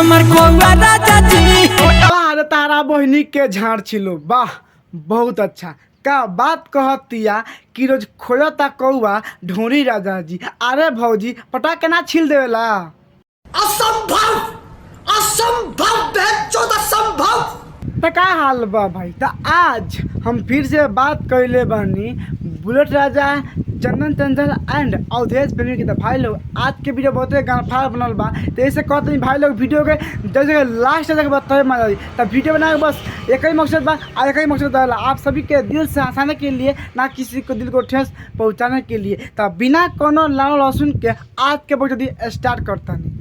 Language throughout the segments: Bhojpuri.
हमार कौआ राजा जी। अरे तारा बहिनी के झाड़ छिलो वाह बहुत अच्छा का बात कहतिया कि रोज खोजता कौआ ढोरी राजा जी। अरे भौजी पटा के ना छील देवेला। असंभव असंभव बेचोद असंभव। तो का हाल बा भाई। तो आज हम फिर से बात कैले बानी bullet Raja Chandan Chanchal and Awadhesh प्रेमी की। तो भाई लोग आज के वीडियो बहुत गानफार बनल बा। तो ऐसे कहते हैं भाई लोग वीडियो के जैसे लास्ट तक बताए मजा आई। तो वीडियो बनाए बस एक ही मकसद बा और एक ही मकसद रहेला आप सभी के दिल से हंसाने के लिए, ना किसी को दिल को ठेस पहुंचाने के लिए। तो बिना कोनो लाल लहसुन के आज के वीडियो स्टार्ट करता नहीं।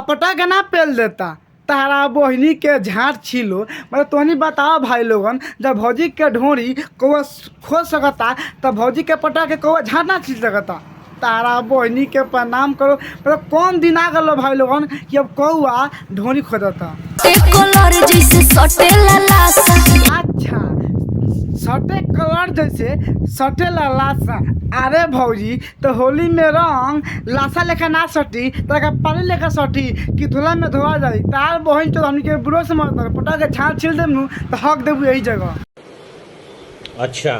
पटा के ना पेल देता तारा बहिनी के झाड़ छिलो। मतलब तोहनी बताओ भाई लोगन जब भौजी के ढोरी कौआ खोज सकता तब भौजी के पटा के कौआ झाड़ ना छिल सकता। तारा बहिनी के प्रणाम करो। मतलब कौन दिन आ गलो भाई लोगन कि अब कौआ ढोरी खोजता। अच्छा सटे कलर जैसे सटे लाशा। अरे भौजी तो होली में रंग लाशा लेखा ना सटी तो पानी लेखा सटी कि धुला में धोआ जाए। तार बहन तो हमनी के बुरो से मत पटा के छाल छिल देम तो हक देबू यही जगह। अच्छा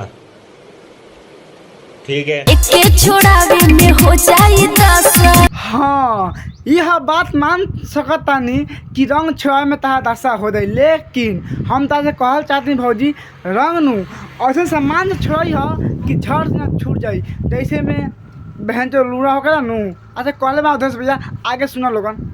ठीक है। एके छोड़ावे में हो जाई दशा। हाँ यह बात मान सकतानी कि रंग छोड़ा में तहा दशा हो गई। लेकिन हम तासे कहल चाहती भौजी रंग नू ऐसे सामान से छोड़ी हो कि झड़ से ना छूट जाई। जैसे में बहन जो लूड़ा होगा नू। अच्छा कहले बा उधर से भैया आगे सुना लोगन।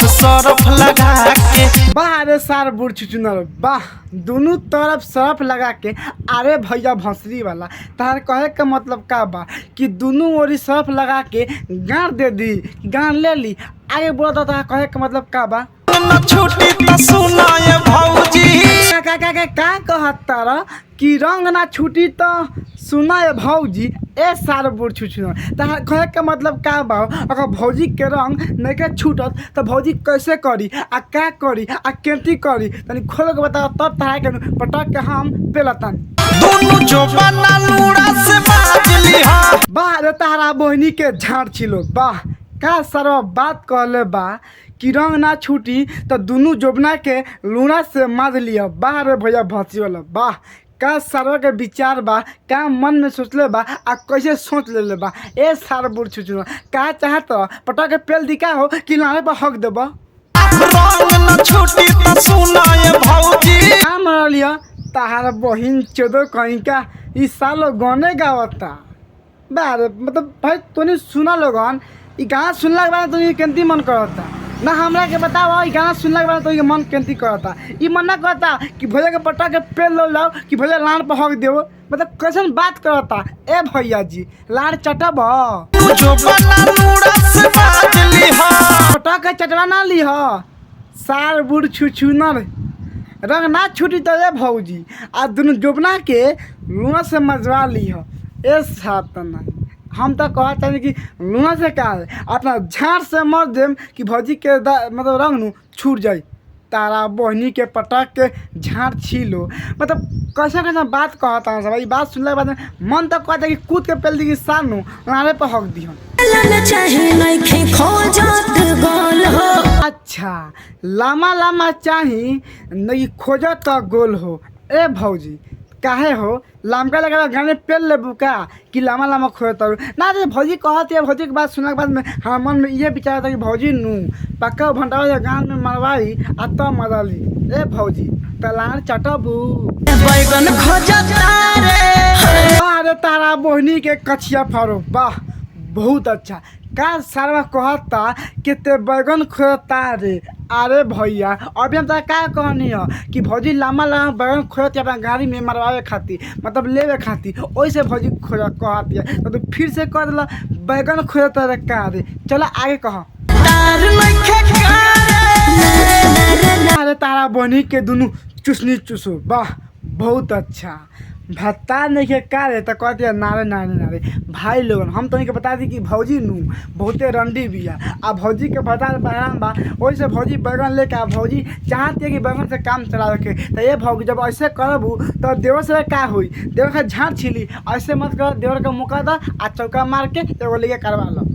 सरफ लगा के वाह रे सार बुढ़ चुचुनर वाह दोनों तरफ सरफ लगा के। अरे भैया भंसरी वाला तार कहे का मतलब का बा कि दोनों ओरी सरफ लगा के गाड़ दे दी गाड़ ले ली। आगे बोला था कहे का मतलब का बा छुट्टी तो सुनाए भौजी। का कहता रहा कि रंग ना छूटी तो सुना है भौजी। ए सार बुढ़ छुछुन तार कहे का मतलब का बा अगर भौजी के रंग नहीं के छूटत तो भौजी कैसे करी आ का करी आ केंती करी तनी खोल के बताओ तब तार के पटक के हम पेलतन दोनों जो बना लूड़ा से बाजली। हाँ वाह रे तारा बहिनी के झाड़ छिलो वाह का सर्व बात कहले बा कि रंग ना छूटी तो दोनों जोबना के लूड़ा से मार लिया। वाह रे भैया भंसी वाला वाह का सर्व के विचार बा का मन में सोचले बा आ कैसे सोच ले बा। ए सार बुढ़ छुचुन का चाहत पटा के पेल दिखा हो कि लाने पर हक देब। रंग न छूटी तो सुनाए भौजी। का मर लिया तार बहिन चोदो कहीं का इस साल गाने गावता। बारे मतलब भाई तूने सुना लोगन ई गाना सुनला के बाद तो केंती मन करता ना हमरा के बताओ। ई गाना सुनला के बाद तो मन केंती करता। ई मन ना करता कि भैया के पटा के पेल लो लाओ कि भैया लान पर हक देव। मतलब कैसन बात करता ए भैया जी लाड़ चटब जो बना लूड़ा से बाजली। हाँ पटा के चटवा ना ली हो सार बुढ़ छुछुनर रंग ना छूटी तो ए भौजी आ दोनों जोबना के लूना से मजवा ली हो। ए साथ नहीं हम तो कहते हैं कि लूना से का है अपना झाड़ से मर देम कि भौजी के मतलब रंग नू छूट जाए। तारा बहनी के पटक के झाड़ छीलो। मतलब कैसा कैसा बात कहता हूँ सब। बात सुनने के बाद मन तो कहता है कि कूद के पेल दी कि सानू नारे पर हक दी। अच्छा लामा लामा चाही नहीं खोजो तो गोल हो। ए भौजी काहे हो लामका लगा गाने पेल ले बुका कि लामा लामा खोजता ना। तो भौजी कहती है भौजी की बात सुनने के बाद में हमारे मन में ये विचार था कि भौजी नू पक्का भंटावा गान में मरवाई आ तो मजा ली। ए भौजी तलार चटबू बैगन खोजता रे। अरे तारा बहनी के कछिया फाड़ो वाह बहुत अच्छा का सारा कहता कि ते बैगन खोजता रे। अरे भैया अभी हम का कहनी है कि भौजी लामा लामा बैगन खोजती अपना गाड़ी में मरवावे खाती मतलब लेवे खाती वैसे भौजी खोज कहती है। तो फिर से कह दिला बैगन खोजता रे का रे। चलो आगे कह। अरे तारा बहनी के दोनों चुसनी चुसो वाह बहुत अच्छा भत्ता नहीं के का रे तो कहते नारे नारे नारे। भाई लोगन हम तनिक बता दी कि भौजी नू बहुते रंडी बिया आ भौजी के भत्ता बहराम बा वही से भौजी बैगन लेके आ भौजी चाहती है कि बैगन से काम चला रखे। तो ये भौजी जब ऐसे करबू तो देवर से का हुई, देवर का झाड़ छिली। ऐसे मत कर, देवर का मुका दा आ चौका मार के एगो लेके करवा लो।